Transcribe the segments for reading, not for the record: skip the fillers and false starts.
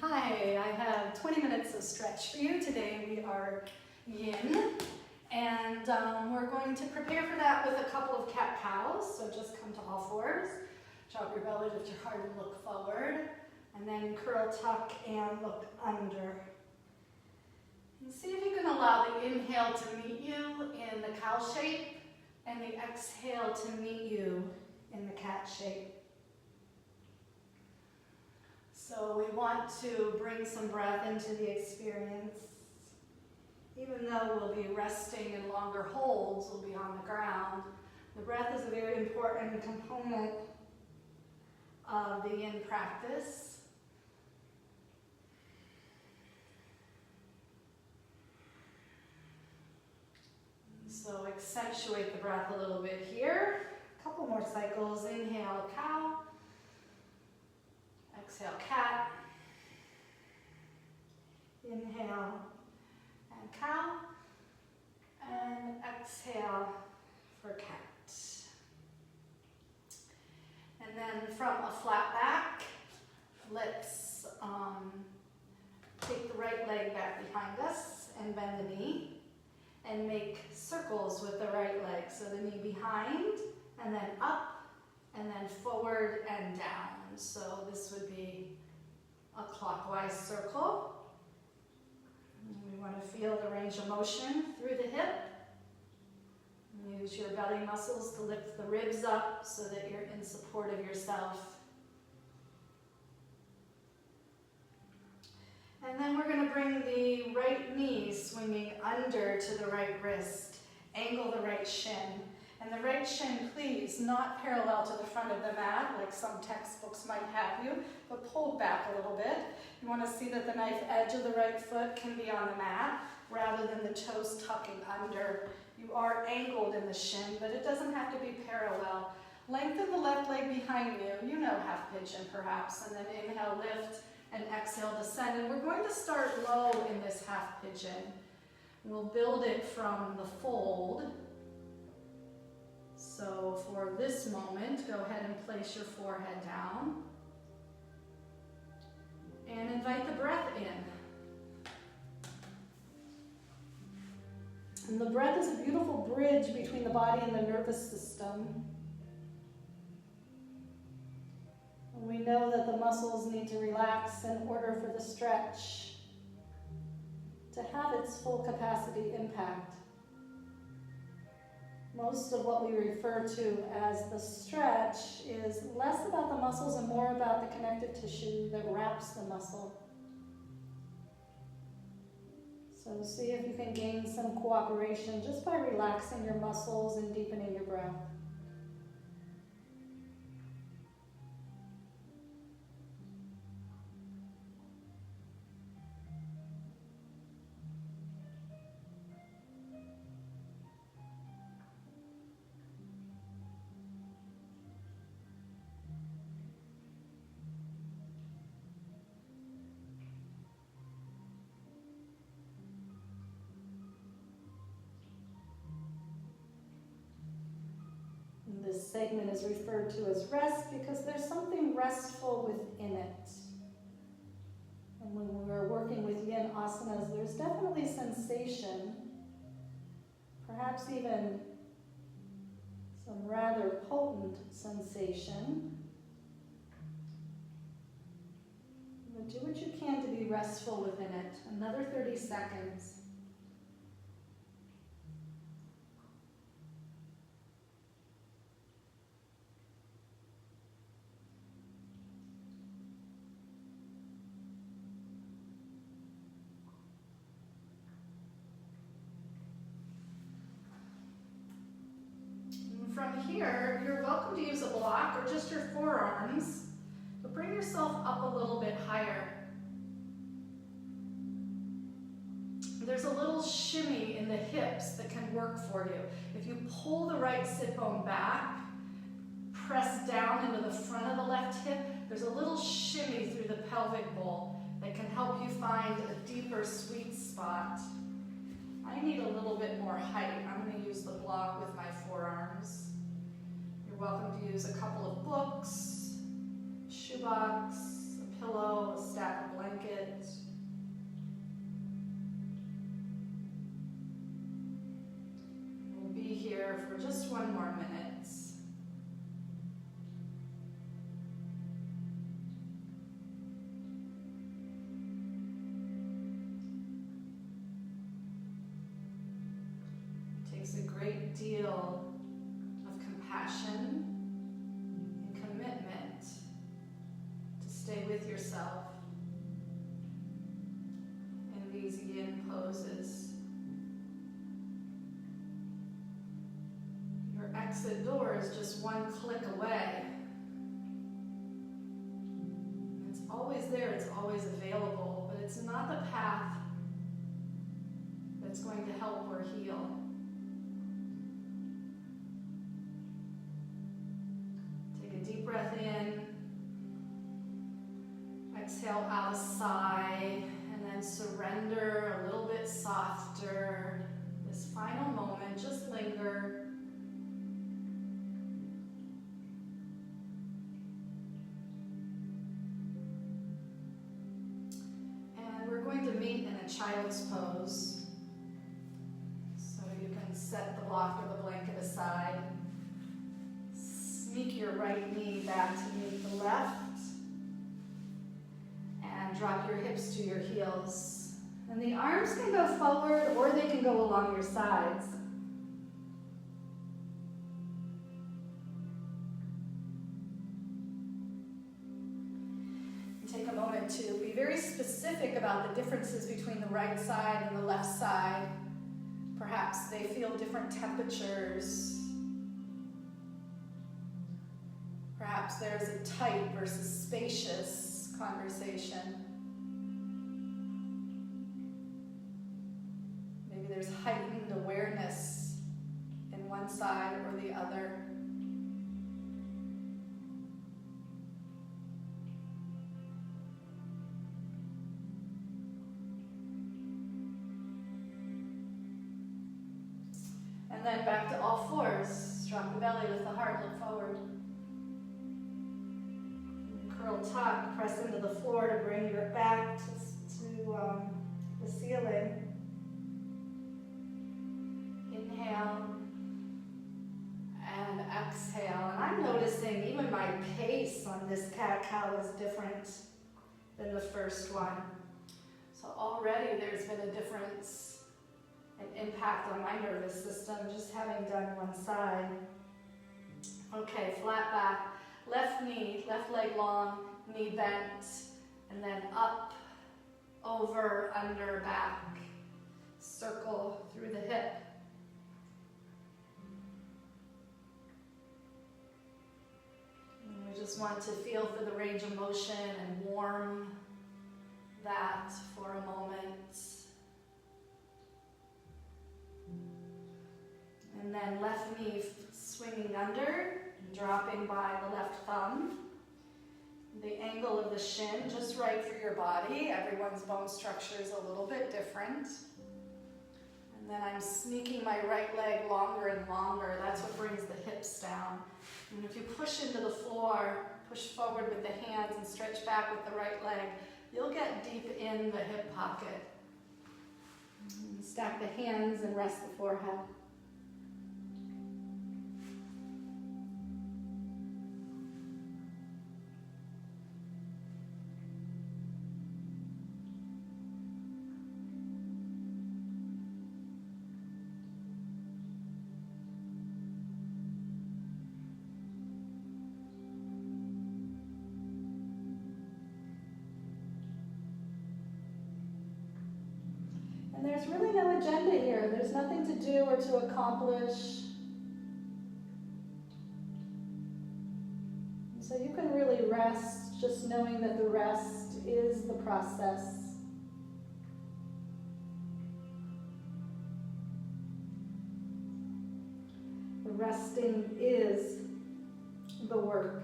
Hi, I have 20 minutes of stretch for you. Today we are yin, and we're going to prepare for that with a couple of cat-cows. So just come to all fours, drop your belly, lift your heart and look forward, and then curl, tuck, and look under. And see if you can allow the inhale to meet you in the cow shape, and the exhale to meet you in the cat shape. So we want to bring some breath into the experience. Even though we'll be resting in longer holds, we'll be on the ground. The breath is a very important component of the yin practice. So accentuate the breath a little bit here. A couple more cycles. Inhale, cow. Exhale, cat. Inhale and cow. And exhale for cat. And then from a flat back, let's take the right leg back behind us and bend the knee and make circles with the right leg. So the knee behind and then up and then forward and down. So this would be a clockwise circle. And we want to feel the range of motion through the hip. And use your belly muscles to lift the ribs up so that you're in support of yourself. And then we're going to bring the right knee swinging under to the right wrist. Angle the right shin. And the right shin, please, not parallel to the front of the mat, like some textbooks might have you, but pulled back a little bit. You want to see that the knife edge of the right foot can be on the mat, rather than the toes tucking under. You are angled in the shin, but it doesn't have to be parallel. Lengthen the left leg behind you. You know half pigeon, perhaps. And then inhale, lift, and exhale, descend. And we're going to start low in this half pigeon. We'll build it from the fold. So for this moment, go ahead and place your forehead down and invite the breath in. And the breath is a beautiful bridge between the body and the nervous system. And we know that the muscles need to relax in order for the stretch to have its full capacity impact. Most of what we refer to as the stretch is less about the muscles and more about the connective tissue that wraps the muscle. So see if you can gain some cooperation just by relaxing your muscles and deepening your breath. This segment is referred to as rest because there's something restful within it. And when we're working with yin asanas, there's definitely sensation, perhaps even some rather potent sensation. But do what you can to be restful within it. Another 30 seconds. From here, you're welcome to use a block or just your forearms, but bring yourself up a little bit higher. There's a little shimmy in the hips that can work for you. If you pull the right sit bone back, press down into the front of the left hip, there's a little shimmy through the pelvic bowl that can help you find a deeper sweet spot. I need a little bit more height. I'm going to use the block with my forearms. You're welcome to use a couple of books, shoebox, a pillow, a stack of blankets. here for just one more minute. It takes a great deal of compassion and commitment to stay with yourself in these yin poses. Your exit door is just one click away. It's always there, it's always available, but it's not the path that's going to help or heal. Take a deep breath in, exhale out a sigh, and then surrender a little bit softer. This final moment, just linger. And we're going to meet in a child's pose. So you can set the block or the blanket aside. Sneak your right knee back to meet the left. And drop your hips to your heels. And the arms can go forward or they can go along your sides. And take a moment to be very specific about the differences between the right side and the left side. Perhaps they feel different temperatures. Perhaps there's a tight versus spacious conversation. Maybe there's heightened awareness in one side or the other. And then back to all fours. Drop the belly, lift the heart, look forward. Curl tuck, press into the floor to bring your back to the ceiling. Inhale and exhale. And I'm noticing even my pace on this cat-cow is different than the first one. So already there's been a difference, an impact on my nervous system just having done one side. Okay, flat back. Left knee, left leg long, knee bent, and then up, over, under, back. Circle through the hip. And we just want to feel for the range of motion and warm that for a moment. And then left knee swinging under. Dropping by the left thumb. The angle of the shin just right for your body. Everyone's bone structure is a little bit different. And then I'm sneaking my right leg longer and longer. That's what brings the hips down. And if you push into the floor, push forward with the hands and stretch back with the right leg, you'll get deep in the hip pocket. And stack the hands and rest the forehead. There's really no agenda here. There's nothing to do or to accomplish. So you can really rest just knowing that the rest is the process. The resting is the work.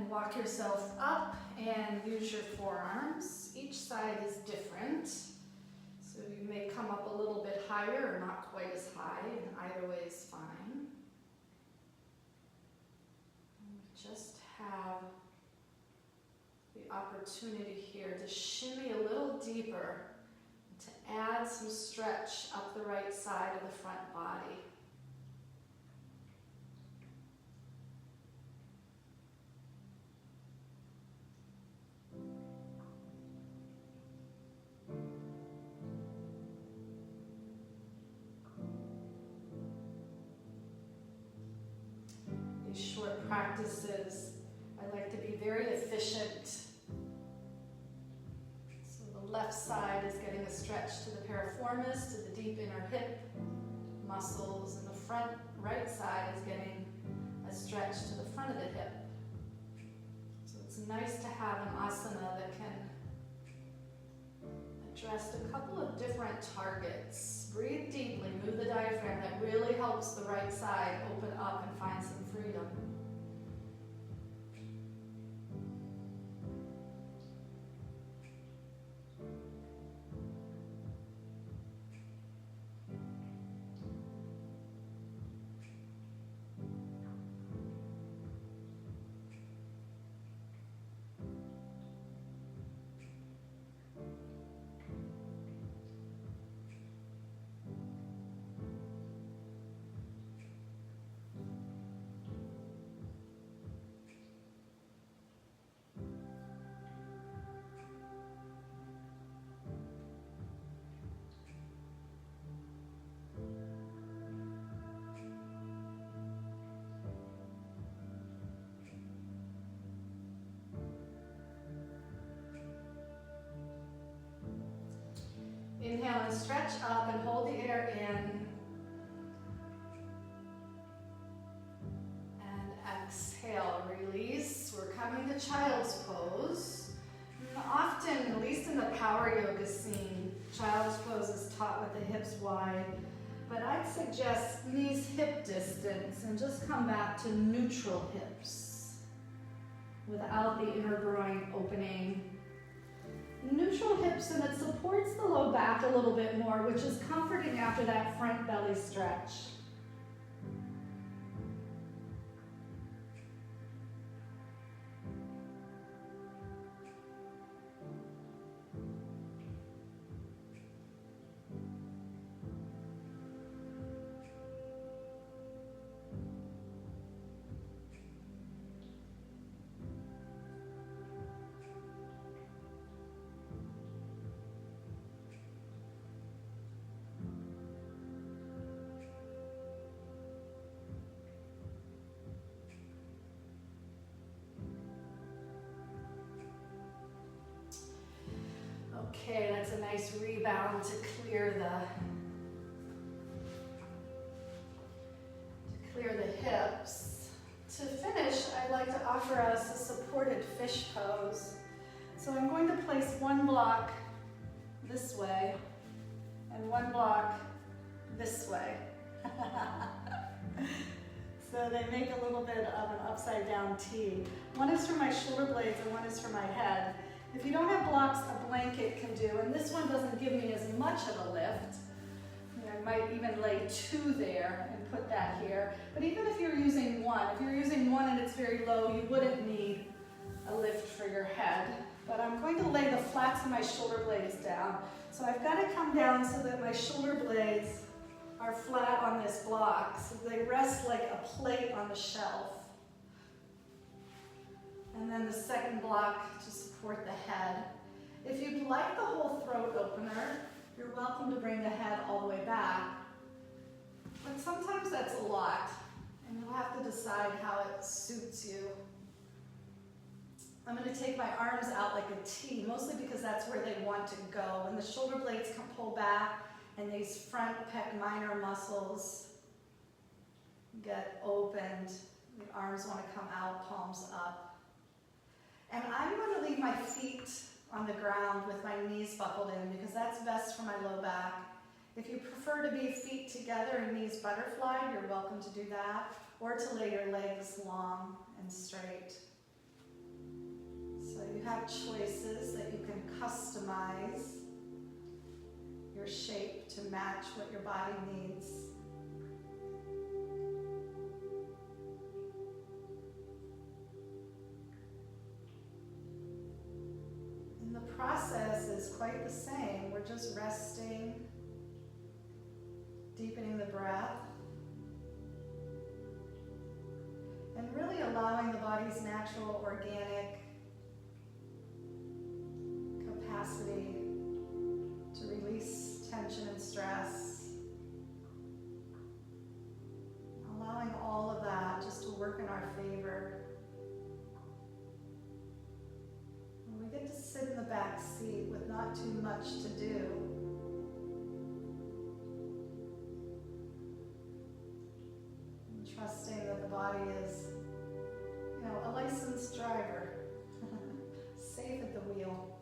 walk yourself up and use your forearms. Each side is different. So you may come up a little bit higher or not quite as high, and either way is fine. And just have the opportunity here to shimmy a little deeper, to add some stretch up the right side of the front body. These short practices, I like to be very efficient. So the left side is getting a stretch to the piriformis, to the deep inner hip muscles, and the front right side is getting a stretch to the front of the hip. So it's nice to have an asana that can address a couple of different targets. Breathe deeply, move the diaphragm. That really helps the right side open up and find some freedom. Inhale and stretch up and hold the air in. And exhale, release. We're coming to child's pose. And often, at least in the power yoga scene, child's pose is taught with the hips wide. But I'd suggest knees hip distance and just come back to neutral hips without the inner groin opening. Neutral hips, and it supports the low back a little bit more, which is comforting after that front belly stretch. Okay, that's a nice rebound to clear the hips. To finish, I'd like to offer us a supported fish pose. So I'm going to place one block this way and one block this way. So they make a little bit of an upside down T. One is for my shoulder blades and one is for my head. If you don't have blocks, a blanket can do, and this one doesn't give me as much of a lift. I might even lay two there and put that here. But even if you're using one, and it's very low, you wouldn't need a lift for your head. But I'm going to lay the flats of my shoulder blades down. So I've got to come down so that my shoulder blades are flat on this block, so they rest like a plate on the shelf. And then the second block to support the head. If you'd like the whole throat opener, you're welcome to bring the head all the way back. But sometimes that's a lot, and you'll have to decide how it suits you. I'm going to take my arms out like a T, mostly because that's where they want to go. When the shoulder blades can pull back and these front pec minor muscles get opened, the arms want to come out, palms up. And I'm going to leave my feet on the ground with my knees buckled in because that's best for my low back. If you prefer to be feet together and knees butterfly, you're welcome to do that, or to lay your legs long and straight. So you have choices that you can customize your shape to match what your body needs. And the process is quite the same. We're just resting, deepening the breath, and really allowing the body's natural, organic capacity to release tension and stress. Allowing all of that just to work in our favor. And we get to sit in the back seat with not too much to do. And trusting that the body is, a licensed driver, safe at the wheel.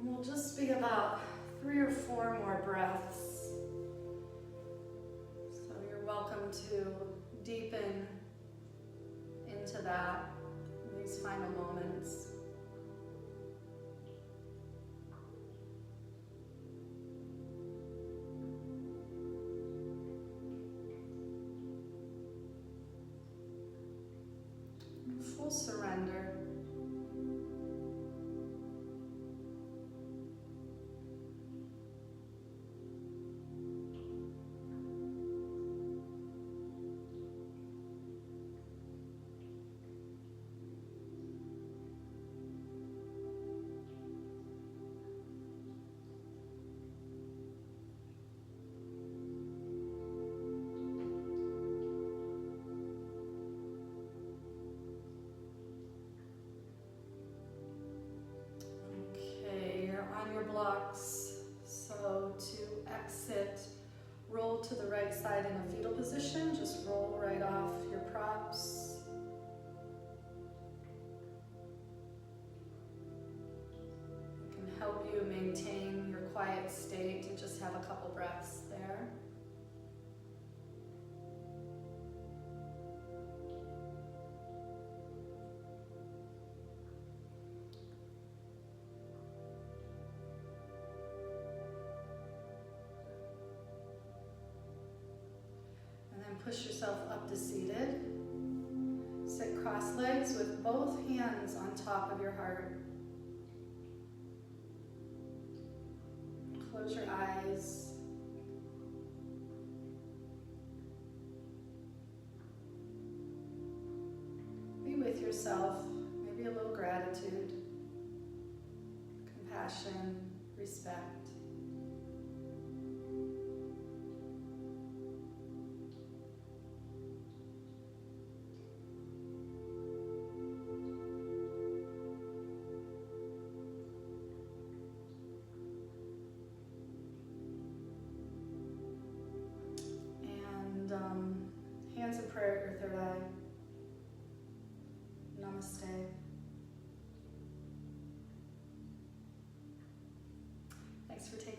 We'll just be about 3 or 4 more breaths. So you're welcome to deepen into that in these final moments. Full surrender. Your blocks. So to exit, roll to the right side in a fetal position. Just roll right off your props. It can help you maintain your quiet state and just have a couple breaths there. Push yourself up to seated. Sit cross legs with both hands on top of your heart. Close your eyes. Be with yourself. Maybe a little gratitude, compassion, respect. Hands of prayer at your third eye. Namaste. Thanks for taking